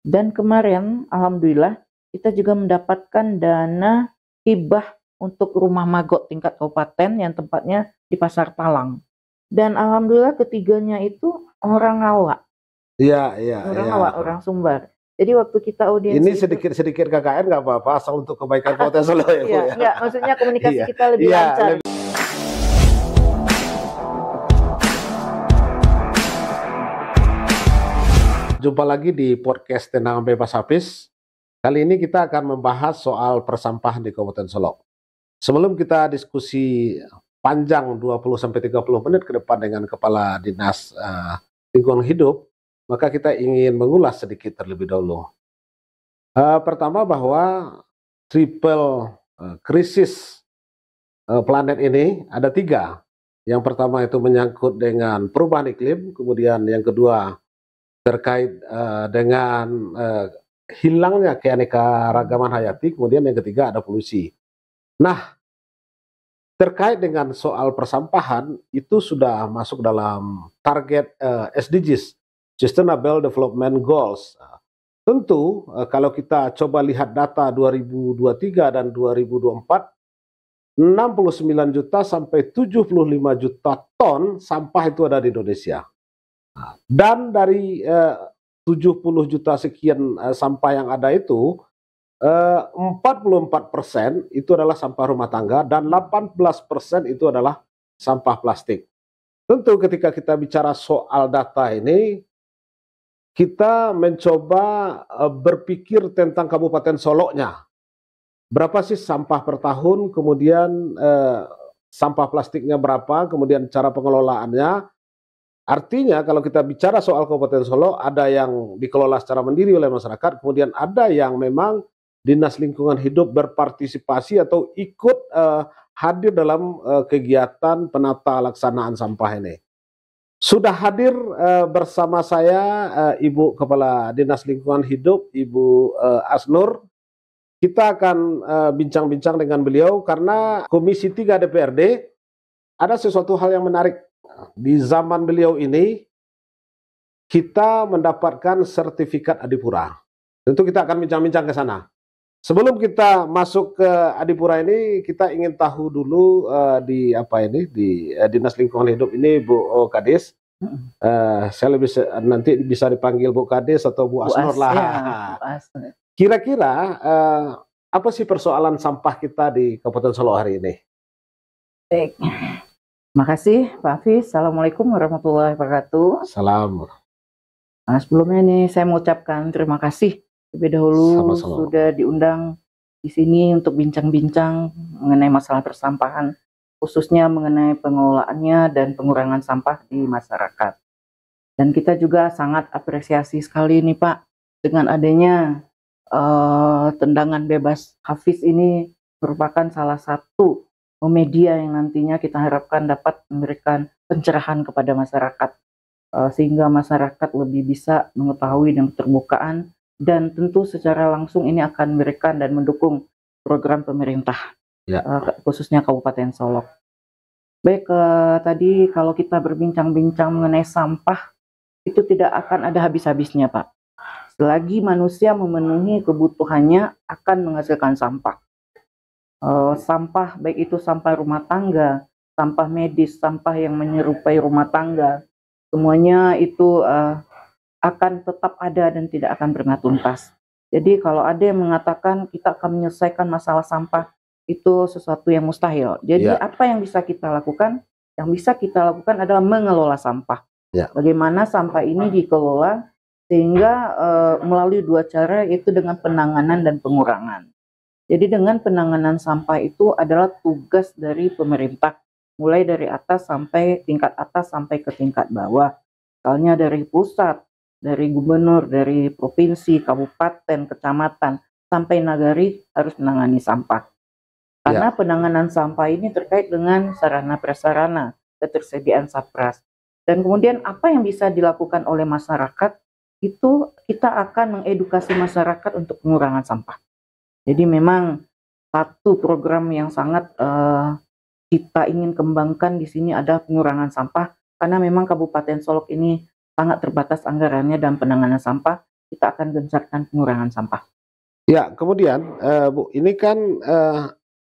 Dan kemarin alhamdulillah kita juga mendapatkan dana hibah untuk rumah magot tingkat kabupaten yang tempatnya di Pasar Palang. Dan alhamdulillah ketiganya itu orang awak. Iya, iya, Orang iya. awak, orang Sumbar. Jadi waktu kita audiensi Ini itu, sedikit-sedikit KKN nggak apa-apa, asal untuk kebaikan Kabupaten Solo ya, Bu iya, ya. enggak, maksudnya komunikasi Iya, kita lebih iya, lancar. Jumpa lagi di podcast Tendangan Bebas Hafiz. Kali ini kita akan membahas soal persampahan di Kabupaten Solo. Sebelum kita diskusi panjang 20-30 menit ke depan dengan Kepala Dinas Lingkungan Hidup, maka kita ingin mengulas sedikit terlebih dahulu. Pertama bahwa triple krisis planet ini ada 3. Yang pertama itu menyangkut dengan perubahan iklim, kemudian yang kedua terkait dengan hilangnya keanekaragaman hayati, kemudian yang ketiga ada polusi. Nah, terkait dengan soal persampahan itu sudah masuk dalam target SDGs, Sustainable Development Goals. Tentu kalau kita coba lihat data 2023 dan 2024, 69 juta sampai 75 juta ton sampah itu ada di Indonesia. Dan dari 70 juta sekian sampah yang ada itu, 44% itu adalah sampah rumah tangga dan 18% itu adalah sampah plastik. Tentu ketika kita bicara soal data ini, kita mencoba berpikir tentang Kabupaten Solo-nya. Berapa sih sampah per tahun, kemudian sampah plastiknya berapa, kemudian cara pengelolaannya. Artinya kalau kita bicara soal Kabupaten Solo, ada yang dikelola secara mandiri oleh masyarakat, kemudian ada yang memang Dinas Lingkungan Hidup berpartisipasi atau ikut hadir dalam kegiatan penata laksanaan sampah ini. Sudah hadir bersama saya Ibu Kepala Dinas Lingkungan Hidup, Ibu Asnur. Kita akan bincang-bincang dengan beliau karena Komisi 3 DPRD ada sesuatu hal yang menarik. Di zaman beliau ini kita mendapatkan sertifikat Adipura. Tentu kita akan bincang-bincang ke sana. Sebelum kita masuk ke Adipura ini, kita ingin tahu dulu di Dinas Lingkungan Hidup ini Bu Kades. Saya lebih nanti bisa dipanggil Bu Kades atau Bu Asnur lah. Ya, Bu Asnur. Kira-kira apa sih persoalan sampah kita di Kabupaten Solo hari ini? Baik. Makasih Pak Hafiz. Assalamualaikum warahmatullahi wabarakatuh. Salam. Nah, sebelumnya nih saya mau ucapkan terima kasih lebih dahulu Sama-sama. Sudah diundang di sini untuk bincang-bincang mengenai masalah persampahan, khususnya mengenai pengelolaannya dan pengurangan sampah di masyarakat. Dan kita juga sangat apresiasi sekali nih Pak dengan adanya tendangan bebas Hafiz ini merupakan salah satu media yang nantinya kita harapkan dapat memberikan pencerahan kepada masyarakat sehingga masyarakat lebih bisa mengetahui dan keterbukaan, dan tentu secara langsung ini akan memberikan dan mendukung program pemerintah khususnya Kabupaten Solo. Baik, tadi kalau kita berbincang-bincang mengenai sampah itu tidak akan ada habis-habisnya Pak. Selagi manusia memenuhi kebutuhannya akan menghasilkan sampah. Sampah baik itu sampah rumah tangga, sampah medis, sampah yang menyerupai rumah tangga, semuanya itu akan tetap ada dan tidak akan pernah tuntas. Jadi kalau ada yang mengatakan kita akan menyelesaikan masalah sampah, itu sesuatu yang mustahil. Jadi apa yang bisa kita lakukan? Yang bisa kita lakukan adalah mengelola sampah. Bagaimana sampah ini dikelola sehingga melalui 2 cara, yaitu dengan penanganan dan pengurangan. Jadi dengan penanganan sampah itu adalah tugas dari pemerintah, mulai dari atas sampai tingkat atas sampai ke tingkat bawah. Misalnya dari pusat, dari gubernur, dari provinsi, kabupaten, kecamatan, sampai nagari harus menangani sampah. Karena penanganan sampah ini terkait dengan sarana prasarana, ketersediaan sapras. Dan kemudian apa yang bisa dilakukan oleh masyarakat, itu kita akan mengedukasi masyarakat untuk pengurangan sampah. Jadi memang satu program yang sangat kita ingin kembangkan di sini adalah pengurangan sampah, karena memang Kabupaten Solok ini sangat terbatas anggarannya dan penanganan sampah. kita akan gencarkan pengurangan sampah. Ya, kemudian Bu, ini kan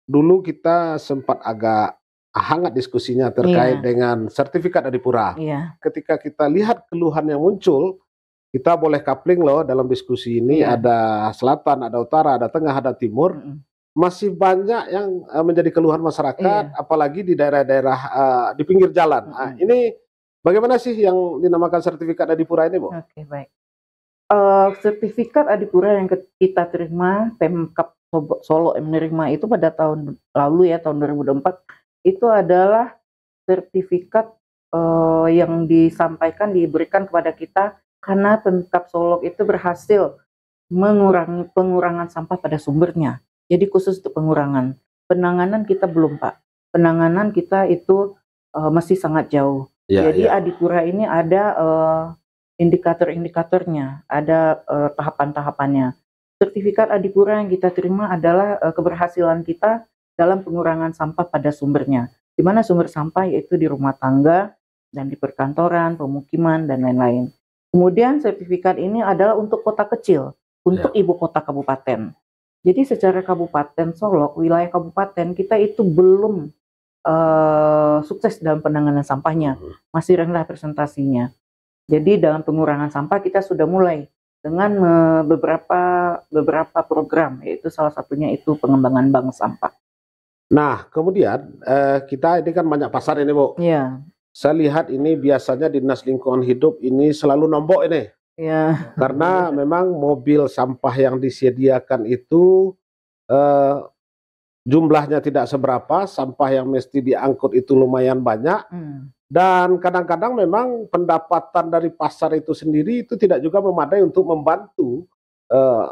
dulu kita sempat agak hangat diskusinya terkait Iya, dengan sertifikat Adipura. iya, Ketika kita lihat keluhan yang muncul, kita boleh coupling loh dalam diskusi ini, iya, ada selatan, ada utara, ada tengah, ada timur. mhm, Masih banyak yang menjadi keluhan masyarakat, iya, apalagi di daerah-daerah di pinggir jalan. mhm, Ini bagaimana sih yang dinamakan sertifikat Adipura ini, Bu? oke, baik. Sertifikat Adipura yang kita terima, Pemkab Solo yang menerima itu pada tahun lalu ya, tahun 2024, itu adalah sertifikat, yang diberikan kepada kita karena Pemkab Solo itu berhasil mengurangi pengurangan sampah pada sumbernya. Jadi khusus untuk pengurangan. Penanganan kita belum, Pak. Penanganan kita itu, masih sangat jauh. Ya, Jadi ya. Adipura ini ada, indikator-indikatornya, ada, tahapan-tahapannya. Sertifikat Adipura yang kita terima adalah, keberhasilan kita dalam pengurangan sampah pada sumbernya. Di mana sumber sampah yaitu di rumah tangga dan di perkantoran, pemukiman, dan lain-lain. Kemudian sertifikat ini adalah untuk kota kecil, untuk ibu kota kabupaten. Jadi secara kabupaten Solok, wilayah kabupaten kita itu belum sukses dalam penanganan sampahnya, masih rendah presentasinya. Jadi dalam pengurangan sampah kita sudah mulai dengan beberapa program, yaitu salah satunya itu pengembangan bank sampah. Nah, kemudian kita ini kan banyak pasar ini, Bu. Iya, Saya lihat ini biasanya Dinas Lingkungan Hidup ini selalu nombok ini. iya, Karena memang mobil sampah yang disediakan itu jumlahnya tidak seberapa, sampah yang mesti diangkut itu lumayan banyak, dan kadang-kadang memang pendapatan dari pasar itu sendiri itu tidak juga memadai untuk membantu eh,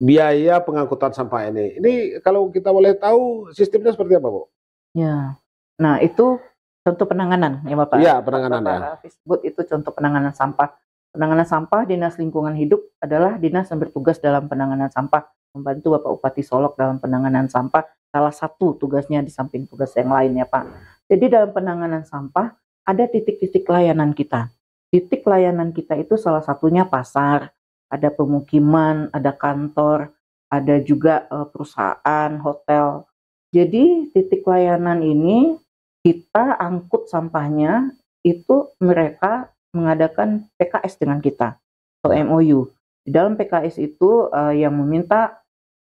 biaya pengangkutan sampah ini. Ini kalau kita boleh tahu sistemnya seperti apa, Bu? iya. Nah itu contoh penanganan ya Bapak. Iya, penanganan ya. Bapak Hafiz sebut itu contoh penanganan sampah. Penanganan sampah Dinas Lingkungan Hidup adalah dinas yang bertugas dalam penanganan sampah, membantu Bapak Bupati Solok dalam penanganan sampah. Salah satu tugasnya di samping tugas yang lain ya Pak. Jadi dalam penanganan sampah ada titik-titik layanan kita. Titik layanan kita itu salah satunya pasar, ada pemukiman, ada kantor, ada juga perusahaan, hotel. Jadi titik layanan ini kita angkut sampahnya, itu mereka mengadakan PKS dengan kita atau MOU. Di dalam PKS itu yang meminta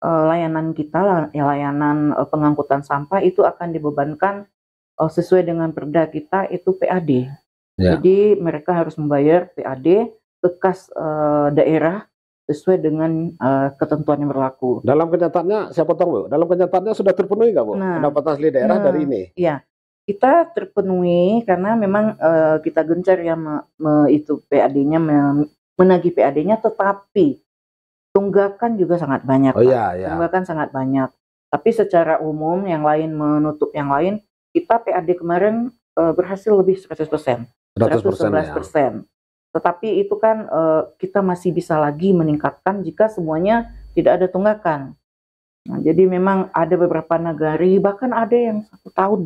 layanan kita, layanan pengangkutan sampah itu akan dibebankan sesuai dengan perda kita itu PAD. Ya. Jadi mereka harus membayar PAD ke kas daerah sesuai dengan ketentuan yang berlaku. Dalam kenyataannya, saya potong, Bu. Dalam kenyataannya sudah terpenuhi nggak, Bu? Pendapatan asli daerah dari ini? Iya, kita terpenuhi karena memang kita gencar ya itu PAD-nya, menagih PAD-nya, tetapi tunggakan juga sangat banyak. Oh iya, ya. Tunggakan sangat banyak. Tapi secara umum yang lain menutup yang lain, kita PAD kemarin berhasil lebih 100%, 111%. Tetapi itu kan kita masih bisa lagi meningkatkan jika semuanya tidak ada tunggakan. Nah, jadi memang ada beberapa nagari, bahkan ada yang 1 tahun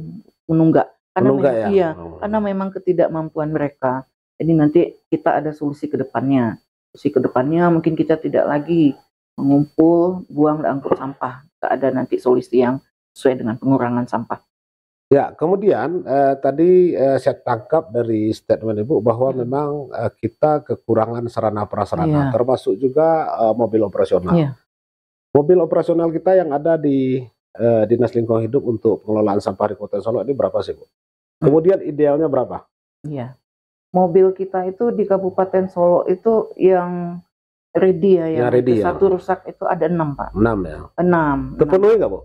menunggak. Karena ya? Karena memang ketidakmampuan mereka. Jadi nanti kita ada solusi ke depannya. Solusi ke depannya mungkin kita tidak lagi mengumpul, buang, dan angkut sampah. Kita ada nanti solusi yang sesuai dengan pengurangan sampah. Ya, kemudian tadi saya tangkap dari statement Ibu bahwa memang kita kekurangan sarana prasarana, termasuk juga mobil operasional. Iya. Mobil operasional kita yang ada di Dinas Lingkungan Hidup untuk pengelolaan sampah di Kota Solo ini berapa sih, Bu? Kemudian idealnya berapa? Iya. Mobil kita itu di Kabupaten Solo itu yang ready ya, yang ready satu rusak itu ada 6, Pak. 6 ya? 6. Terpenuhi nggak, Bu?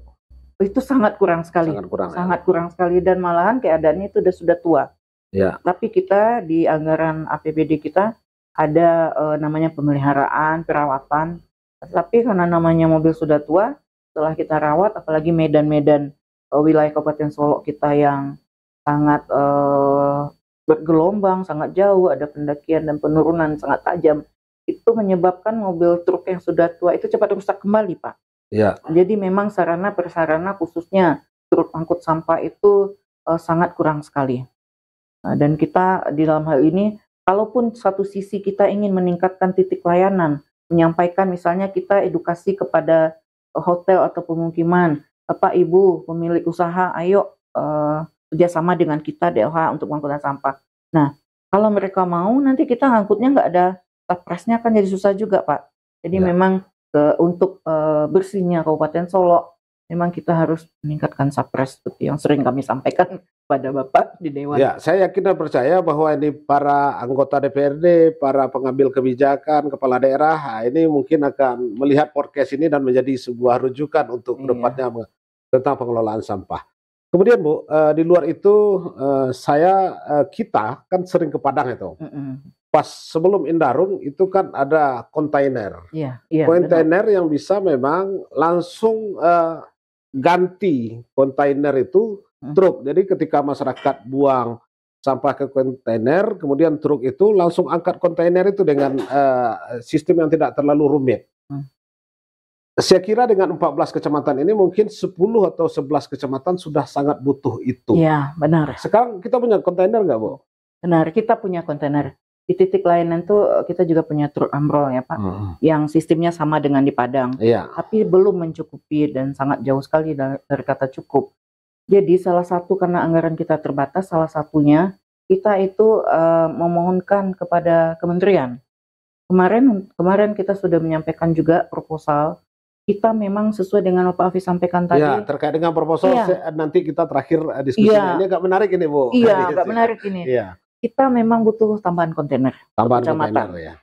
Itu sangat kurang sekali. Sangat kurang sekali, dan malahan keadaannya itu sudah tua. Ya. Tapi kita di anggaran APBD kita ada namanya pemeliharaan, perawatan. Tapi karena namanya mobil sudah tua, setelah kita rawat, apalagi medan-medan wilayah Kabupaten Solo kita yang sangat bergelombang, sangat jauh, ada pendakian dan penurunan sangat tajam, itu menyebabkan mobil truk yang sudah tua itu cepat rusak kembali, Pak. Ya. Jadi memang sarana prasarana khususnya truk angkut sampah itu sangat kurang sekali. Dan kita di dalam hal ini kalaupun satu sisi kita ingin meningkatkan titik layanan, menyampaikan misalnya kita edukasi kepada hotel atau pemukiman, Bapak Ibu pemilik usaha, ayo kerjasama dengan kita DLH untuk pengangkutan sampah. Nah, kalau mereka mau nanti kita ngangkutnya nggak ada Sapresnya kan jadi susah juga Pak. Jadi Ya. memang untuk bersihnya Kabupaten Solo, memang kita harus meningkatkan Sapres seperti yang sering kami sampaikan pada Bapak di Dewan. Ya, saya yakin dan percaya bahwa ini para anggota DPRD, para pengambil kebijakan, kepala daerah, ini mungkin akan melihat podcast ini dan menjadi sebuah rujukan untuk Iya. kedepannya tentang pengelolaan sampah. Kemudian Bu, di luar itu kita kan sering ke Padang itu. Pas sebelum Indarung itu kan ada kontainer. Iya, iya, Kontainer yang bisa memang langsung ganti kontainer itu truk. Jadi ketika masyarakat buang sampah ke kontainer, kemudian truk itu langsung angkat kontainer itu dengan sistem yang tidak terlalu rumit. Saya kira dengan 14 kecamatan ini mungkin 10 atau 11 kecamatan sudah sangat butuh itu. Iya, benar. Sekarang kita punya kontainer nggak, Bu? Benar, kita punya kontainer. Di titik layanan tuh kita juga punya truk amrol ya Pak, yang sistemnya sama dengan di Padang. Iya. Tapi belum mencukupi dan sangat jauh sekali dari kata cukup. Jadi salah satu karena anggaran kita terbatas, salah satunya kita itu memohonkan kepada kementerian. Kemarin kita sudah menyampaikan juga proposal. Kita memang sesuai dengan Pak Hafiz sampaikan tadi. Ya, terkait dengan proposal nanti kita terakhir diskusinya. Ini agak menarik ini, Bu. Iya, agak menarik ini. Iya. Kita memang butuh tambahan kontainer. Tambahan kontainer ya.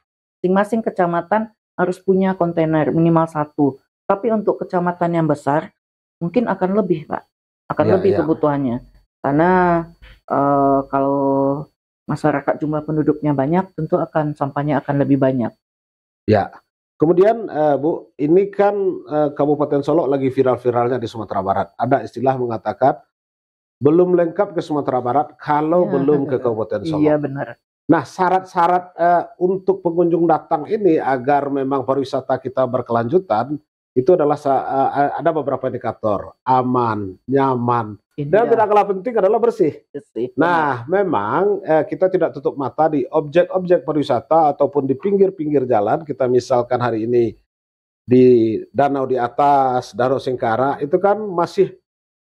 Masing-masing kecamatan harus punya kontainer minimal 1. Tapi untuk kecamatan yang besar mungkin akan lebih, Pak. Akan lebih kebutuhannya. Karena kalau masyarakat jumlah penduduknya banyak, tentu sampahnya akan lebih banyak. Ya. Kemudian Bu, ini kan Kabupaten Solo lagi viral-viralnya di Sumatera Barat. Ada istilah mengatakan belum lengkap ke Sumatera Barat kalau belum ke Kabupaten Solo. Iya, benar. Nah, syarat-syarat untuk pengunjung datang ini agar memang pariwisata kita berkelanjutan itu adalah ada beberapa indikator: aman, nyaman, dan tidak kalah penting adalah bersih. Nah, memang kita tidak tutup mata di objek-objek pariwisata ataupun di pinggir-pinggir jalan. Kita misalkan hari ini di Danau di Atas, Danau Singkara, itu kan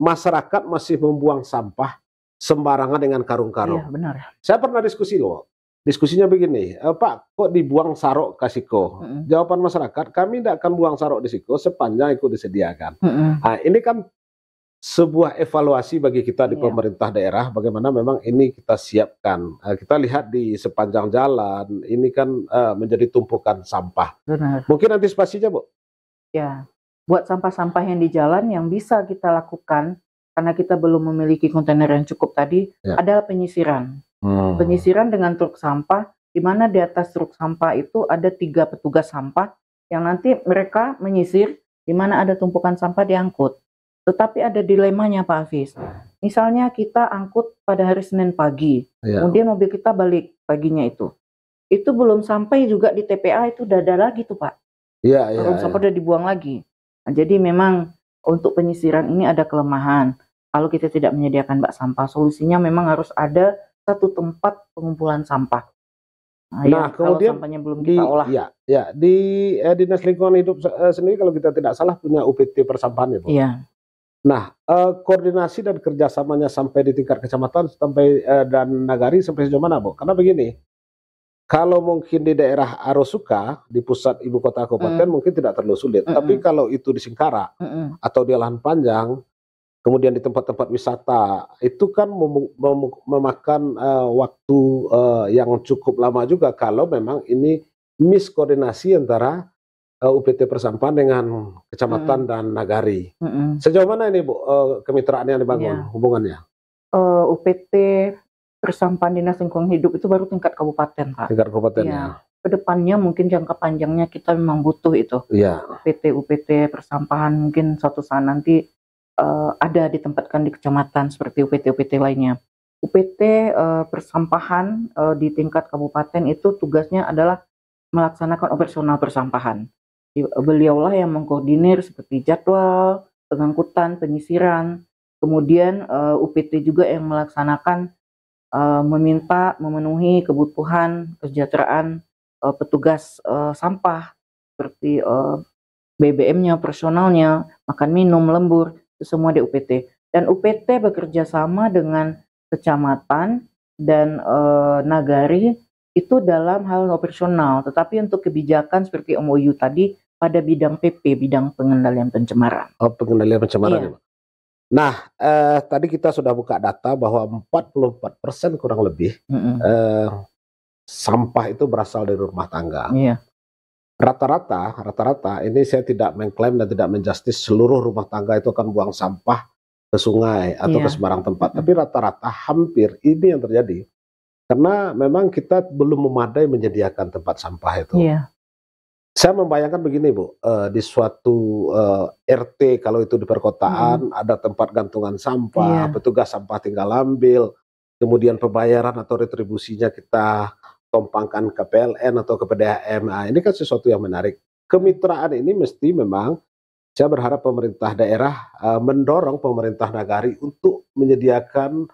masyarakat masih membuang sampah sembarangan dengan karung-karung. Iya, benar. Saya pernah diskusi loh. Diskusinya begini, Pak, kok dibuang sarok ke Siko? Jawaban masyarakat, kami tidak akan buang sarok di Siko sepanjang itu disediakan. Nah, ini kan sebuah evaluasi bagi kita di pemerintah daerah, bagaimana memang ini kita siapkan. Kita lihat di sepanjang jalan, ini kan menjadi tumpukan sampah. Benar. Mungkin antisipasinya, Bu? Ya, buat sampah-sampah yang di jalan yang bisa kita lakukan, karena kita belum memiliki kontainer yang cukup tadi, adalah penyisiran. Penyisiran dengan truk sampah, di mana di atas truk sampah itu ada 3 petugas sampah yang nanti mereka menyisir di mana ada tumpukan sampah diangkut. Tetapi ada dilemanya Pak Hafiz. Misalnya kita angkut pada hari Senin pagi, kemudian mobil kita balik paginya itu belum sampai juga di TPA itu udah ada lagi tuh Pak. Belum sampai udah dibuang lagi. Nah, jadi memang untuk penyisiran ini ada kelemahan. Kalau kita tidak menyediakan bak sampah, solusinya memang harus ada satu tempat pengumpulan sampah. Nah, kemudian kalau sampahnya belum kita olah. Di Dinas Lingkungan Hidup sendiri kalau kita tidak salah punya UPT persampahan ya, Bu. Iya. Nah, koordinasi dan kerjasamanya sampai di tingkat kecamatan sampai dan nagari sampai sejauh mana, Bu? Karena begini, kalau mungkin di daerah Arosuka, di pusat ibu kota kabupaten mungkin tidak terlalu sulit. Tapi kalau itu di Singkara atau di Lahan Panjang, kemudian di tempat-tempat wisata, itu kan memakan waktu yang cukup lama juga kalau memang ini miskoordinasi antara UPT persampahan dengan kecamatan dan nagari. Sejauh mana ini, Bu, kemitraan yang dibangun hubungannya? UPT persampahan Dinas Lingkungan Hidup itu baru tingkat kabupaten, Pak. Tingkat kabupaten ya. Kedepannya mungkin jangka panjangnya kita memang butuh itu. UPT persampahan mungkin suatu saat nanti ada ditempatkan di kecamatan seperti UPT lainnya. UPT persampahan di tingkat kabupaten itu tugasnya adalah melaksanakan operasional persampahan. Beliaulah yang mengkoordinir seperti jadwal, pengangkutan, penyisiran. Kemudian UPT juga yang melaksanakan memenuhi kebutuhan kesejahteraan petugas sampah seperti BBM-nya, personalnya, makan minum, lembur, itu semua di UPT. Dan UPT bekerja sama dengan kecamatan dan nagari itu dalam hal operasional, tetapi untuk kebijakan seperti MOU tadi pada bidang PP, bidang pengendalian pencemaran. Oh, pengendalian pencemaran Iya. ya, Pak. Nah, tadi kita sudah buka data bahwa 44% kurang lebih sampah itu berasal dari rumah tangga. Iya. Rata-rata ini saya tidak mengklaim dan tidak menjustis seluruh rumah tangga itu akan buang sampah ke sungai atau ke Iya. sembarang tempat. Tapi rata-rata hampir ini yang terjadi. Karena memang kita belum memadai menyediakan tempat sampah itu. Iya. Saya membayangkan begini Bu, di suatu RT kalau itu di perkotaan ada tempat gantungan sampah, Iya. petugas sampah tinggal ambil, kemudian pembayaran atau retribusinya kita tumpangkan ke PLN atau ke PDAM. Nah, ini kan sesuatu yang menarik. Kemitraan ini mesti memang saya berharap pemerintah daerah mendorong pemerintah nagari untuk menyediakan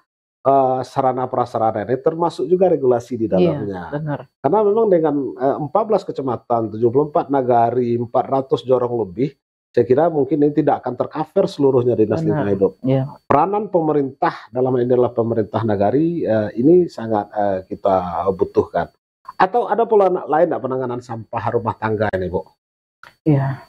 sarana prasarana ini, termasuk juga regulasi di dalamnya. Iya, benar. Karena memang dengan 14 kecamatan, 74 nagari, 400 jorong lebih, saya kira mungkin ini tidak akan tercover seluruhnya dinas lingkungan hidup. Iya. Peranan pemerintah dalam ini adalah pemerintah nagari, ini sangat kita butuhkan. Atau ada pola lain penanganan sampah rumah tangga ini, Bu? Iya.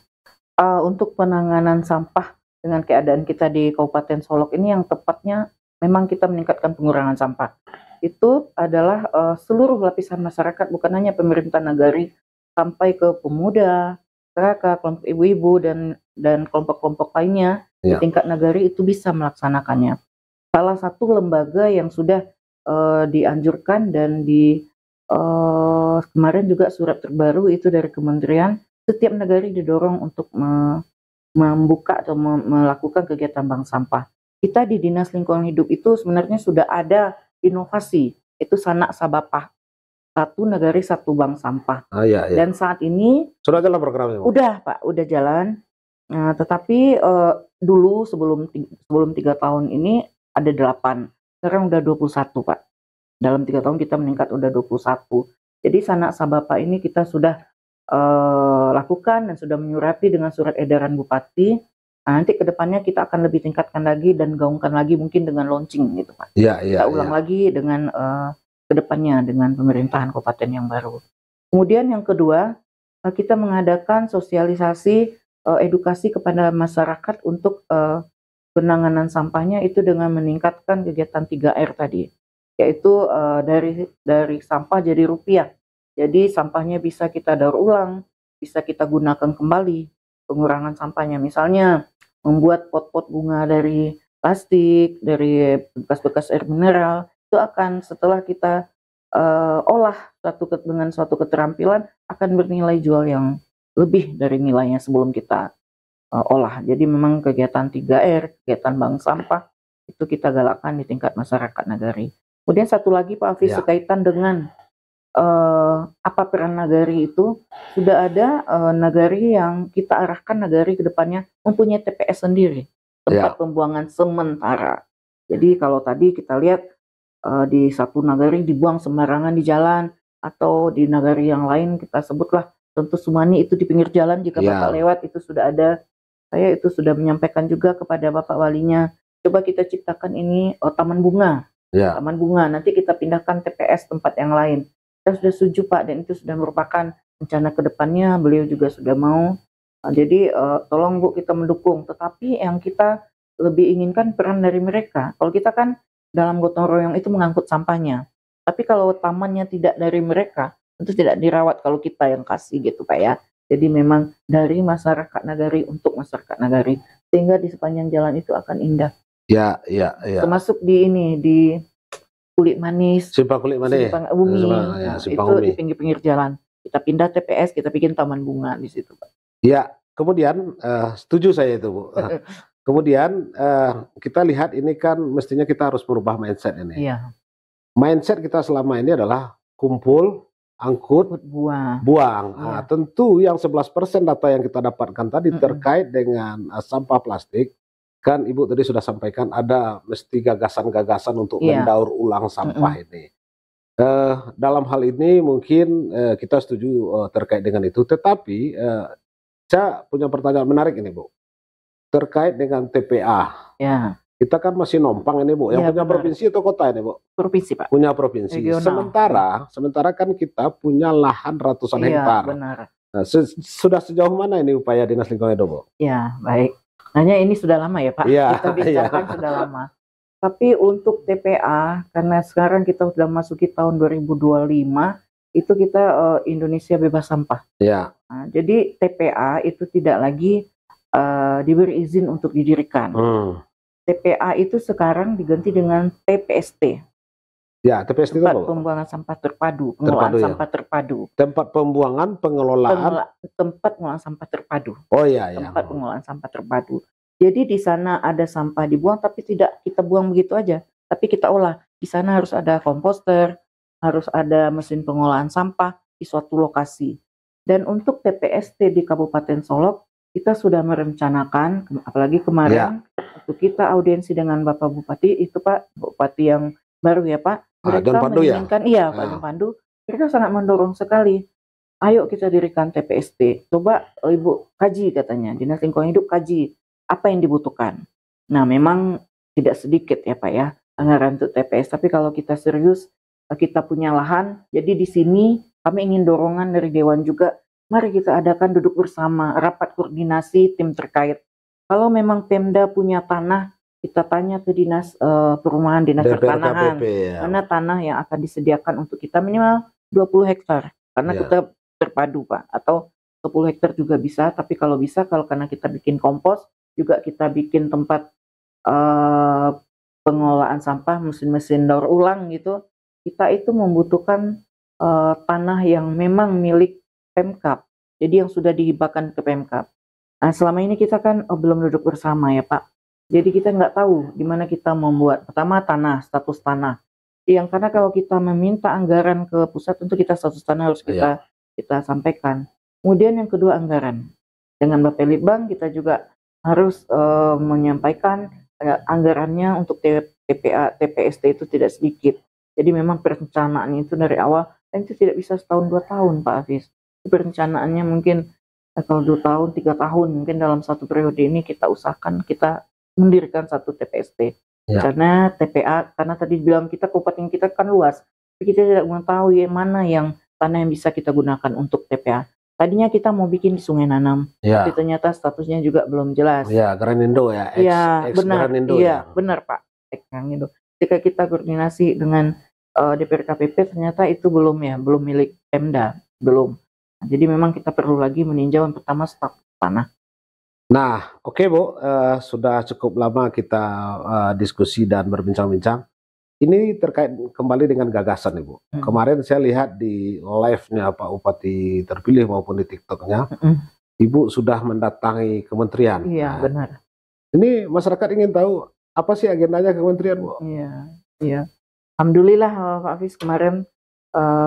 Untuk penanganan sampah dengan keadaan kita di Kabupaten Solok ini yang tepatnya memang kita meningkatkan pengurangan sampah. Itu adalah seluruh lapisan masyarakat, bukan hanya pemerintah nagari, sampai ke pemuda, masyarakat, kelompok ibu-ibu dan kelompok-kelompok lainnya di tingkat nagari itu bisa melaksanakannya. Salah satu lembaga yang sudah dianjurkan dan kemarin juga surat terbaru itu dari kementerian, setiap nagari didorong untuk membuka atau melakukan kegiatan bank sampah. Kita di Dinas Lingkungan Hidup itu sebenarnya sudah ada inovasi, itu Sanak Sabapah, satu nagari satu bank sampah. Iya. Dan saat ini sudah jalan programnya, Bu? Udah Pak, udah jalan. Tetapi dulu sebelum 3 tahun ini ada 8, sekarang udah 21 Pak. Dalam 3 tahun kita meningkat udah 21. Jadi Sanak Sabapah ini kita sudah lakukan dan sudah menyurati dengan surat edaran Bupati. Nanti kedepannya kita akan lebih tingkatkan lagi dan gaungkan lagi mungkin dengan launching gitu Pak. Kita ulang lagi dengan kedepannya dengan pemerintahan kabupaten yang baru. Kemudian yang kedua, kita mengadakan sosialisasi edukasi kepada masyarakat untuk penanganan sampahnya itu dengan meningkatkan kegiatan 3R tadi, yaitu dari sampah jadi rupiah. Jadi sampahnya bisa kita daur ulang, bisa kita gunakan kembali. Pengurangan sampahnya misalnya membuat pot-pot bunga dari plastik, dari bekas-bekas air mineral, itu akan setelah kita olah dengan suatu keterampilan akan bernilai jual yang lebih dari nilainya sebelum kita olah. Jadi memang kegiatan 3R, kegiatan bank sampah itu kita galakkan di tingkat masyarakat nagari. Kemudian satu lagi Pak Hafiz sekaitan dengan apa peran nagari itu, sudah ada nagari yang kita arahkan nagari ke depannya mempunyai TPS sendiri, tempat pembuangan sementara. Jadi kalau tadi kita lihat di satu nagari dibuang sembarangan di jalan, atau di nagari yang lain kita sebutlah tentu Sumani itu di pinggir jalan, jika Bapak lewat itu sudah ada. Saya itu sudah menyampaikan juga kepada Bapak Walinya, coba kita ciptakan ini taman bunga. Taman bunga, nanti kita pindahkan TPS tempat yang lain. Kita sudah setuju Pak, dan itu sudah merupakan rencana ke depannya, beliau juga sudah mau. Jadi tolong Bu kita mendukung, tetapi yang kita lebih inginkan peran dari mereka. Kalau kita kan dalam gotong royong itu mengangkut sampahnya, tapi kalau tamannya tidak dari mereka, tentu tidak dirawat kalau kita yang kasih gitu Pak ya. Jadi memang dari masyarakat nagari untuk masyarakat nagari, sehingga di sepanjang jalan itu akan indah. Termasuk di Kulit Manis, Simpang Kulit Manis, Simpang Bumi, itu di pinggir-pinggir jalan. Kita pindah TPS, kita bikin taman bunga di situ, Pak. Ya, kemudian setuju saya itu, Bu. Kemudian kita lihat ini kan mestinya kita harus merubah mindset ini. Mindset kita selama ini adalah kumpul, angkut, buang. Tentu yang 11% data yang kita dapatkan tadi terkait dengan sampah plastik. kan Ibu tadi sudah sampaikan ada mesti gagasan-gagasan untuk Iya. mendaur ulang sampah ini. Dalam hal ini mungkin kita setuju terkait dengan itu, tetapi saya punya pertanyaan menarik ini Bu, terkait dengan TPA. Ya, Kita kan masih numpang ini Bu, yang iya punya benar. provinsi atau kota ini Bu? Provinsi Pak. Punya provinsi. Regional. Sementara kan kita punya lahan ratusan Iya hektar. benar. Nah, sudah sejauh mana ini upaya Dinas Lingkungan Hidup Bu? Ya baik. Hanya ini sudah lama ya Pak. Iya, Kita bincangkan iya. sudah lama. Tapi untuk TPA, karena sekarang kita sudah masuki tahun 2025, itu kita Indonesia bebas sampah. Iya. Nah, jadi TPA itu tidak lagi diberi izin untuk didirikan. TPA itu sekarang diganti dengan TPST. Ya, TPST itu Tempat apa? pembuangan sampah terpadu, pengelolaan Terpadu, ya. sampah terpadu. Tempat pembuangan pengelolaan. Tempat pengolahan sampah terpadu. Oh iya, ya. Tempat pengolahan sampah terpadu. Jadi di sana ada sampah dibuang, tapi tidak kita buang begitu aja, tapi kita olah. Di sana harus ada komposter, harus ada mesin pengolahan sampah di suatu lokasi. Dan untuk TPST di Kabupaten Solok, kita sudah merencanakan, apalagi kemarin waktu kita audiensi dengan Bapak Bupati, itu Pak, Bupati yang baru ya Pak, mereka menginginkan, iya Pak Don Pandu, mereka sangat mendorong sekali. Ayo kita dirikan TPST, coba Ibu kaji katanya, Dinas Lingkungan Hidup kaji apa yang dibutuhkan. Nah memang tidak sedikit ya Pak ya anggaran untuk TPS, tapi kalau kita serius, kita punya lahan, jadi di sini kami ingin dorongan dari Dewan juga, mari kita adakan duduk bersama, rapat koordinasi tim terkait. Kalau memang Pemda punya tanah, kita tanya ke Dinas Perumahan, Dinas Pertanahan, mana tanah yang akan disediakan untuk kita minimal 20 hektar, karena kita terpadu Pak, atau 10 hektar juga bisa, tapi kalau bisa, kalau karena kita bikin kompos, juga kita bikin tempat pengolahan sampah, mesin-mesin daur ulang gitu, kita itu membutuhkan tanah yang memang milik Pemkab, jadi yang sudah dihibahkan ke Pemkab. Nah selama ini kita kan belum duduk bersama ya Pak, jadi kita nggak tahu di mana kita membuat, pertama tanah, status tanah, yang karena kalau kita meminta anggaran ke pusat, tentu kita status tanah harus kita sampaikan. Kemudian yang kedua anggaran, dengan Bapak Litbang kita juga harus menyampaikan anggarannya untuk TPST itu tidak sedikit. Jadi memang perencanaan itu dari awal, dan itu tidak bisa setahun 2 tahun Pak Hafiz. Perencanaannya mungkin kalau 2 tahun, 3 tahun, mungkin dalam satu periode ini kita usahakan kita mendirikan satu TPST. Karena TPA, karena tadi bilang kita kabupaten kita kan luas, tapi kita tidak mengetahui mana yang tanah yang bisa kita gunakan untuk TPA. Tadinya kita mau bikin di Sungai Nanam, tapi ternyata statusnya juga belum jelas. Iya, Granindo ya. Iya, benar. Granindo, iya, benar Pak. Granindo. Ketika kita koordinasi dengan DPR KPP, ternyata itu belum milik Pemda, belum. Nah, jadi memang kita perlu lagi meninjau yang pertama status tanah. Nah, oke Bu, sudah cukup lama kita diskusi dan berbincang-bincang. Ini terkait kembali dengan gagasan Ibu. Kemarin saya lihat di live-nya Pak Bupati terpilih maupun di TikTok-nya, Ibu sudah mendatangi kementerian. Iya, benar. Ini masyarakat ingin tahu apa sih agendanya kementerian Bu? Iya. Alhamdulillah Pak Hafiz, kemarin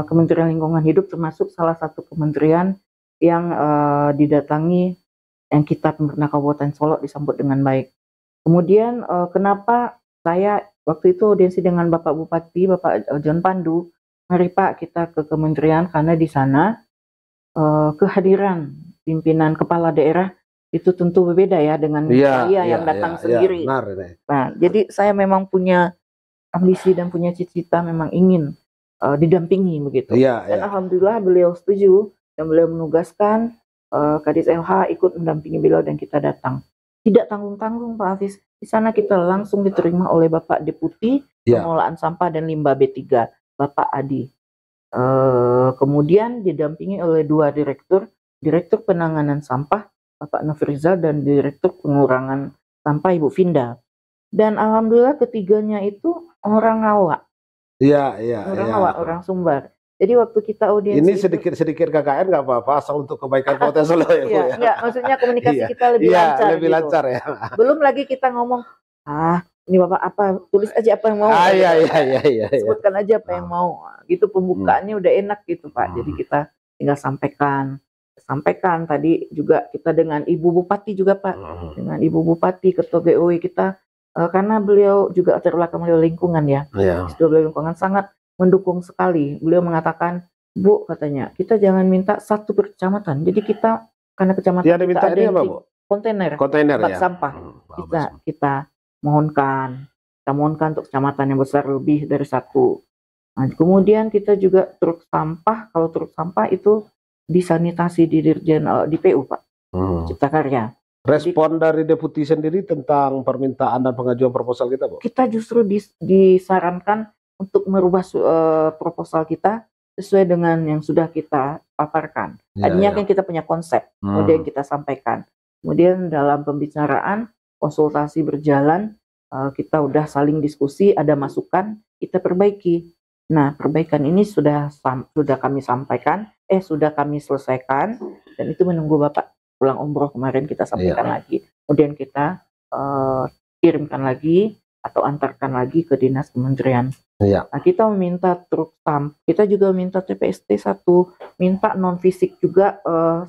Kementerian Lingkungan Hidup termasuk salah satu kementerian yang didatangi, yang kita pemerintah Kabupaten Solok disambut dengan baik. Kemudian kenapa saya waktu itu audiensi dengan Bapak Bupati, Bapak John Pandu, mari Pak kita ke kementerian, karena di sana kehadiran pimpinan kepala daerah itu tentu berbeda ya dengan saya yang datang sendiri. Benar, nah, jadi saya memang punya ambisi dan punya cita-cita memang ingin didampingi begitu. Dan alhamdulillah beliau setuju dan beliau menugaskan Kadis LH ikut mendampingi beliau dan kita datang. Tidak tanggung-tanggung Pak Hafiz. Di sana kita langsung diterima oleh Bapak Deputi Pengelolaan Sampah dan Limbah B3, Bapak Adi. Kemudian didampingi oleh 2 Direktur Penanganan Sampah, Bapak Nofrizal, dan Direktur Pengurangan Sampah, Ibu Vinda. Dan alhamdulillah ketiganya itu orang awak. Orang Sumbar. Jadi waktu kita audiensi ini sedikit KKN nggak apa-apa, asal untuk kebaikan Kota Solo ya Bu. Enggak, maksudnya komunikasi kita lebih lancar. Lebih gitu. lancar ya. Belum lagi kita ngomong, ini Bapak apa, tulis aja apa yang mau. Sebutkan aja apa yang mau. Gitu pembukaannya udah enak gitu Pak. Jadi kita tinggal sampaikan sampaikan tadi juga kita dengan Ibu Bupati juga Pak, dengan Ibu Bupati, Ketua GOI kita, karena beliau juga terlatar beliau lingkungan ya, beliau lingkungan sangat mendukung sekali. Beliau mengatakan, Bu katanya, kita jangan minta satu per kecamatan, jadi kita karena kecamatan Dia kita diminta ada ini yang apa, Bu? kontainer Kontainer bak ya. sampah, kita mohonkan untuk kecamatan yang besar lebih dari satu. Nah, kemudian kita juga truk sampah, kalau truk sampah itu disanitasi di Dirjen di PU Pak, Cipta Karya. Respon dari Deputi sendiri tentang permintaan dan pengajuan proposal kita, Bu? Kita justru disarankan untuk merubah proposal kita sesuai dengan yang sudah kita paparkan. Tadinya kan kita punya konsep, kemudian kita sampaikan. Kemudian dalam pembicaraan, konsultasi berjalan, kita udah saling diskusi, ada masukan, kita perbaiki. Nah, perbaikan ini sudah kami sampaikan, sudah kami selesaikan, dan itu menunggu Bapak pulang umroh kemarin kita sampaikan lagi. Kemudian kita kirimkan lagi atau antarkan lagi ke dinas kementerian. Nah, kita meminta truk sampah, kita juga minta TPST 1, minta non fisik juga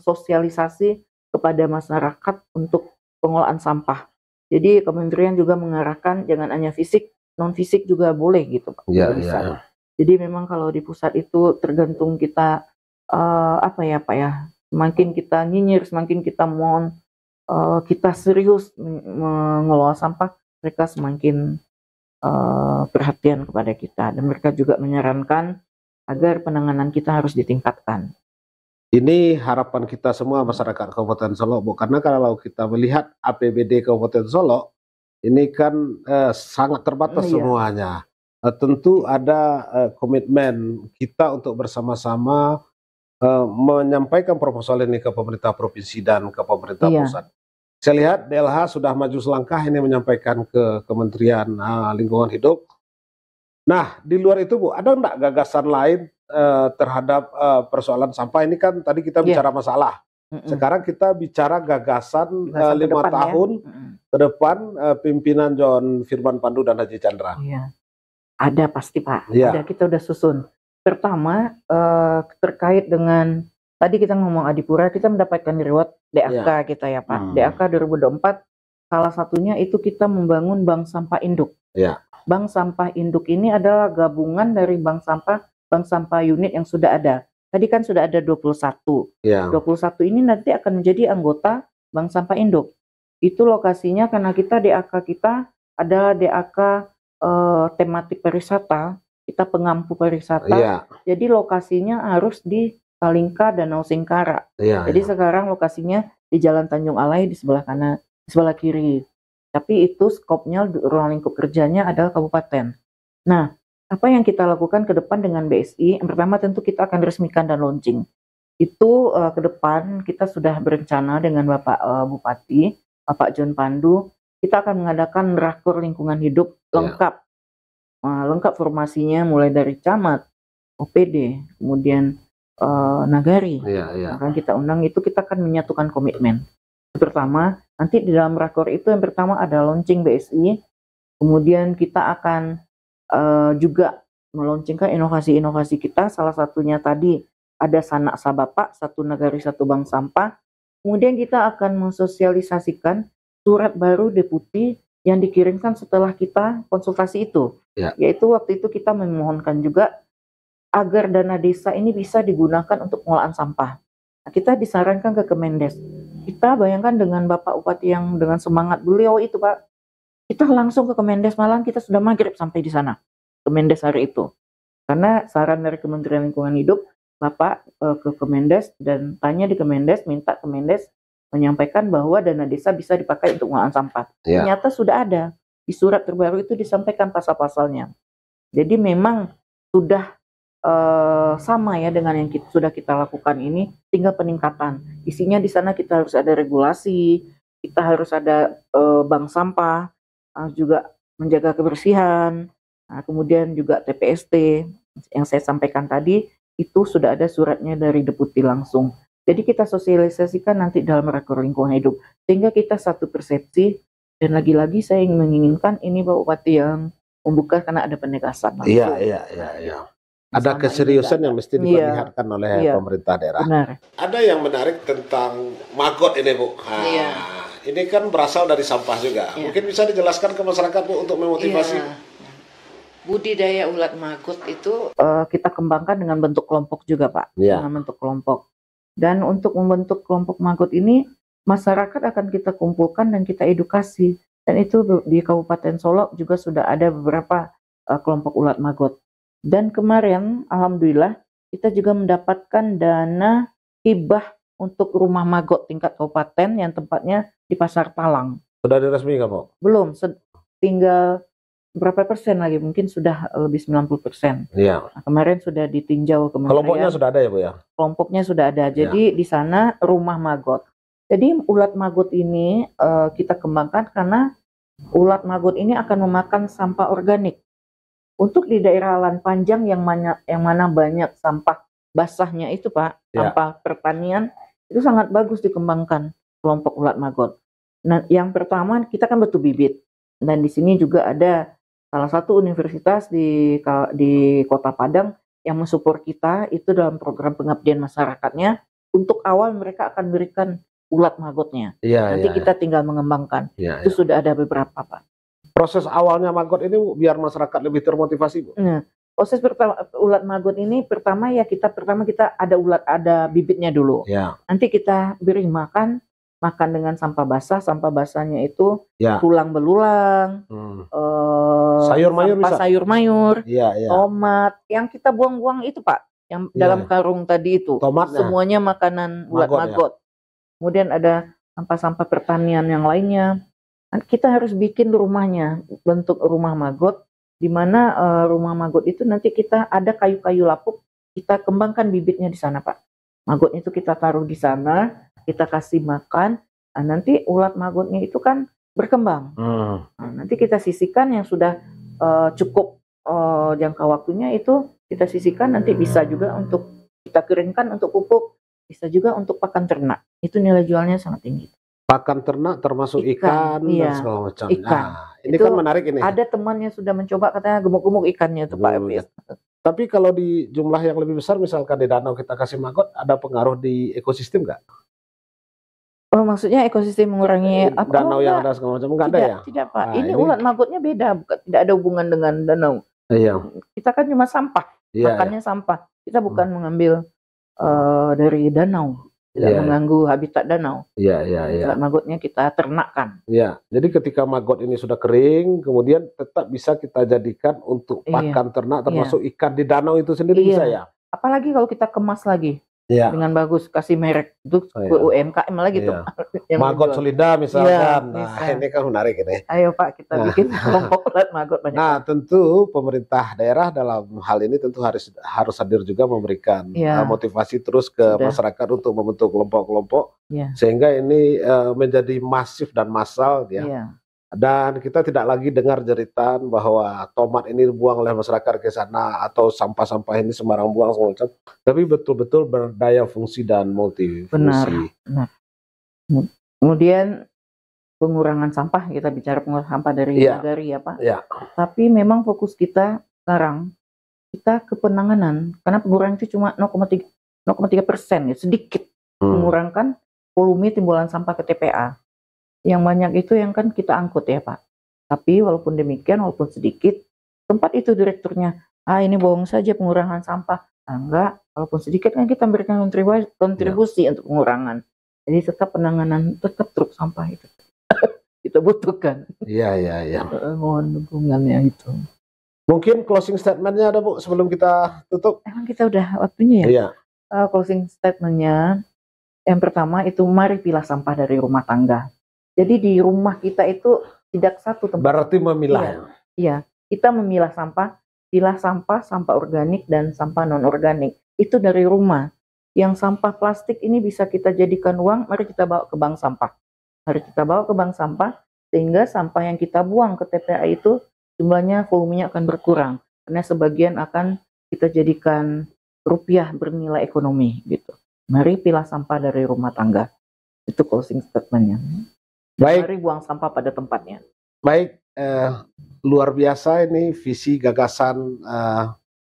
sosialisasi kepada masyarakat untuk pengelolaan sampah. Jadi kementerian juga mengarahkan jangan hanya fisik, non fisik juga boleh gitu Pak. Jadi memang kalau di pusat itu tergantung kita Pak ya, semakin kita nyinyir, semakin kita mohon kita serius mengelola sampah, mereka semakin perhatian kepada kita, dan mereka juga menyarankan agar penanganan kita harus ditingkatkan. Ini harapan kita semua masyarakat Kabupaten Solok, Bu, karena kalau kita melihat APBD Kabupaten Solok ini kan sangat terbatas semuanya. Tentu ada komitmen kita untuk bersama-sama menyampaikan proposal ini ke pemerintah provinsi dan ke pemerintah pusat. Saya lihat DLH sudah maju selangkah ini menyampaikan ke Kementerian Lingkungan Hidup. Nah, di luar itu Bu, ada enggak gagasan lain terhadap persoalan sampah ini? Kan tadi kita bicara masalah. Sekarang kita bicara gagasan 5 tahun ke depan pimpinan John Firman Pandu dan Haji Chandra. Ada pasti Pak, ada, kita udah susun. Pertama terkait dengan tadi kita ngomong Adipura, kita mendapatkan reward DAK kita ya Pak. DAK 2024 salah satunya itu kita membangun bank sampah induk. Bank sampah induk ini adalah gabungan dari bank sampah unit yang sudah ada. Tadi kan sudah ada 21. 21 ini nanti akan menjadi anggota bank sampah induk. Itu lokasinya karena DAK kita adalah DAK tematik pariwisata, kita pengampu pariwisata. Jadi lokasinya harus di Salingka, Danau Singkara. Jadi sekarang lokasinya di Jalan Tanjung Alai di sebelah kanan, di sebelah kiri. Tapi itu skopnya, ruang lingkup kerjanya adalah kabupaten. Nah, apa yang kita lakukan ke depan dengan BSI? Yang pertama tentu kita akan resmikan dan launching. Itu ke depan kita sudah berencana dengan Bapak Bupati, Bapak John Pandu, kita akan mengadakan raker lingkungan hidup lengkap. Lengkap formasinya mulai dari camat, OPD, kemudian nagari. Akan kita undang, itu kita akan menyatukan komitmen. Pertama, nanti di dalam rakor itu yang pertama ada launching BSI, kemudian kita akan juga meluncurkan inovasi-inovasi kita, salah satunya tadi ada Sanak Sabapa, satu nagari satu bank sampah. Kemudian kita akan mensosialisasikan surat baru deputi yang dikirimkan setelah kita konsultasi itu, yaitu waktu itu kita memohonkan juga agar dana desa ini bisa digunakan untuk pengelolaan sampah. Nah, kita disarankan ke Kemendes. Kita bayangkan dengan Bapak Bupati yang dengan semangat beliau itu Pak, kita langsung ke Kemendes, malam kita sudah maghrib sampai di sana, Kemendes hari itu. Karena saran dari Kementerian Lingkungan Hidup, Bapak ke Kemendes dan tanya di Kemendes, minta Kemendes menyampaikan bahwa dana desa bisa dipakai untuk pengelolaan sampah. Ternyata sudah ada, di surat terbaru itu disampaikan pasal-pasalnya. Jadi memang sudah sama ya dengan yang sudah kita lakukan ini, tinggal peningkatan. Isinya di sana kita harus ada regulasi, kita harus ada bank sampah, juga menjaga kebersihan, kemudian juga TPST yang saya sampaikan tadi, itu sudah ada suratnya dari deputi langsung. Jadi kita sosialisasikan nanti dalam rakor lingkungan hidup, sehingga kita satu persepsi, dan lagi-lagi saya menginginkan ini Pak Bupati yang membuka karena ada penegasan langsung. Iya. Ada Selama ini keseriusan nggak yang ada. mesti diperlihatkan oleh Iya, pemerintah daerah. benar. Ada yang menarik tentang maggot ini, Bu. Iya. Ini kan berasal dari sampah juga. Iya. Mungkin bisa dijelaskan ke masyarakat, Bu, untuk memotivasi. Iya. Budidaya ulat maggot itu Kita kembangkan dengan bentuk kelompok juga, Pak. Iya. Dengan bentuk kelompok. Dan untuk membentuk kelompok maggot ini, masyarakat akan kita kumpulkan dan kita edukasi. Dan itu di Kabupaten Solok juga sudah ada beberapa kelompok ulat maggot. Dan kemarin, alhamdulillah, kita juga mendapatkan dana hibah untuk rumah maggot tingkat kabupaten yang tempatnya di Pasar Talang. Sudah diresmikan, Bu? Belum, tinggal berapa persen lagi, mungkin sudah lebih 90%. Iya. Nah, kemarin sudah ditinjau kementerian. Kelompoknya sudah ada ya, Bu ya? Kelompoknya sudah ada. Jadi di sana rumah maggot. Jadi ulat maggot ini kita kembangkan karena ulat maggot ini akan memakan sampah organik. Untuk di daerah Lan Panjang yang mana banyak sampah basahnya itu, Pak, sampah pertanian, itu sangat bagus dikembangkan kelompok ulat maggot. Nah, yang pertama kita kan butuh bibit. Dan di sini juga ada salah satu universitas di Kota Padang yang mensupport kita itu dalam program pengabdian masyarakatnya. Untuk awal mereka akan berikan ulat maggotnya. Iya. Nanti kita tinggal mengembangkan. Iya, Itu sudah ada beberapa, Pak. Proses awalnya maggot ini, Bu, biar masyarakat lebih termotivasi, Bu. Nah, proses pertama ulat maggot ini pertama kita ada bibitnya dulu. Ya. Nanti kita beri makan dengan sampah basah. Sampah basahnya itu Ya. tulang belulang, Sayur mayur bisa? sayur mayur, Iya. tomat, yang kita buang-buang itu, Pak, yang dalam karung tadi itu. Tomatnya. Semuanya makanan ulat maggot. Kemudian ada sampah-sampah pertanian yang lainnya. Kita harus bikin rumahnya, bentuk rumah maggot, di mana rumah maggot itu nanti kita ada kayu-kayu lapuk, kita kembangkan bibitnya di sana, Pak. Maggotnya itu kita taruh di sana, kita kasih makan, nah, nanti ulat maggotnya itu kan berkembang. Nah, nanti kita sisihkan yang sudah cukup jangka waktunya itu kita sisihkan, nanti bisa juga untuk kita keringkan untuk pupuk, bisa juga untuk pakan ternak. Itu nilai jualnya sangat tinggi. Pakan ternak termasuk ikan dan segala macam. Ikan. Nah, ini kan menarik ini. Ada teman yang sudah mencoba, katanya gemuk-gemuk ikannya itu, Pak Epis. Tapi kalau di jumlah yang lebih besar, misalkan di danau kita kasih maggot, ada pengaruh di ekosistem nggak? Oh, maksudnya ekosistem mengurangi apa? Danau yang ada segala macam nggak ada ya? Tidak, Pak. Nah, ini ulat maggotnya beda, tidak ada hubungan dengan danau. Iya. Kita kan cuma sampah, makannya sampah. Kita bukan mengambil dari danau, tidak mengganggu habitat danau. Iya. Ulat maggotnya kita ternakkan. Iya. Jadi ketika maggot ini sudah kering, kemudian tetap bisa kita jadikan untuk pakan ternak, termasuk ikan di danau itu sendiri bisa ya? Apalagi kalau kita kemas lagi. Dengan bagus, kasih merek itu UMKM lagi tuh. Maggot Selinda misalkan. Nah, ini kan menarik ini. Ayo, Pak, kita bikin kelompok ulat maggot banyak. Nah, tentu pemerintah daerah dalam hal ini tentu harus hadir juga memberikan motivasi terus ke masyarakat untuk membentuk kelompok-kelompok sehingga ini menjadi masif dan massal ya. Dan kita tidak lagi dengar jeritan bahwa tomat ini dibuang oleh masyarakat ke sana atau sampah-sampah ini sembarang buang semacam, tapi betul-betul berdaya fungsi dan multifungsi. Benar. Kemudian pengurangan sampah, kita bicara pengurangan sampah dari Nagari ya, Pak. Tapi memang fokus kita sekarang kita ke penanganan, karena pengurangan itu cuma 0,3% ya, sedikit mengurangkan volume timbulan sampah ke TPA. Yang banyak itu yang kan kita angkut ya, Pak. Tapi walaupun demikian, walaupun sedikit, tempat itu direkturnya, ini bohong saja pengurangan sampah. Enggak, walaupun sedikit kan kita memberikan kontribusi untuk pengurangan. Jadi tetap penanganan, tetap truk sampah itu kita butuhkan. Iya. Mohon dukungannya itu. Mungkin closing statementnya ada, Bu, sebelum kita tutup? Emang kita udah waktunya ya? Iya. Closing statementnya, yang pertama itu mari pilah sampah dari rumah tangga. Jadi di rumah kita itu tidak satu tempat. Berarti memilah. Iya, kita memilah sampah, pilah sampah organik dan sampah non organik. Itu dari rumah. Yang sampah plastik ini bisa kita jadikan uang, mari kita bawa ke bank sampah. Mari kita bawa ke bank sampah sehingga sampah yang kita buang ke TPA itu jumlahnya, volumenya akan berkurang. Karena sebagian akan kita jadikan rupiah bernilai ekonomi gitu. Mari pilah sampah dari rumah tangga. Itu closing statementnya. Baik. Mari buang sampah pada tempatnya. Baik, luar biasa ini visi gagasan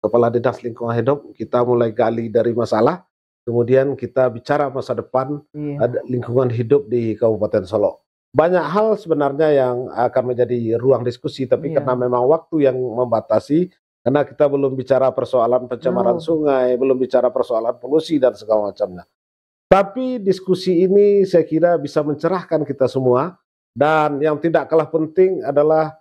Kepala Dinas Lingkungan Hidup, kita mulai gali dari masalah, kemudian kita bicara masa depan lingkungan hidup di Kabupaten Solok. Banyak hal sebenarnya yang akan menjadi ruang diskusi, tapi karena memang waktu yang membatasi, karena kita belum bicara persoalan pencemaran sungai, belum bicara persoalan polusi dan segala macamnya. Tapi diskusi ini saya kira bisa mencerahkan kita semua, dan yang tidak kalah penting adalah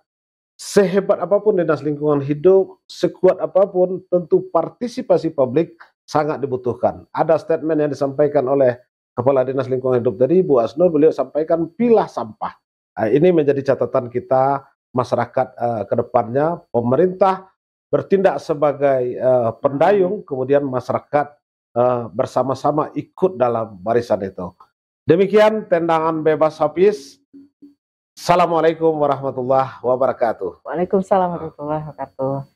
sehebat apapun Dinas Lingkungan Hidup, sekuat apapun, tentu partisipasi publik sangat dibutuhkan. Ada statement yang disampaikan oleh Kepala Dinas Lingkungan Hidup tadi, Bu Asnur, beliau sampaikan pilah sampah. Ini menjadi catatan kita, masyarakat ke depannya, pemerintah bertindak sebagai pendayung, kemudian masyarakat bersama-sama ikut dalam barisan itu. Demikian tendangan bebas Hafiz. Assalamualaikum warahmatullahi wabarakatuh. Waalaikumsalam warahmatullahi wabarakatuh.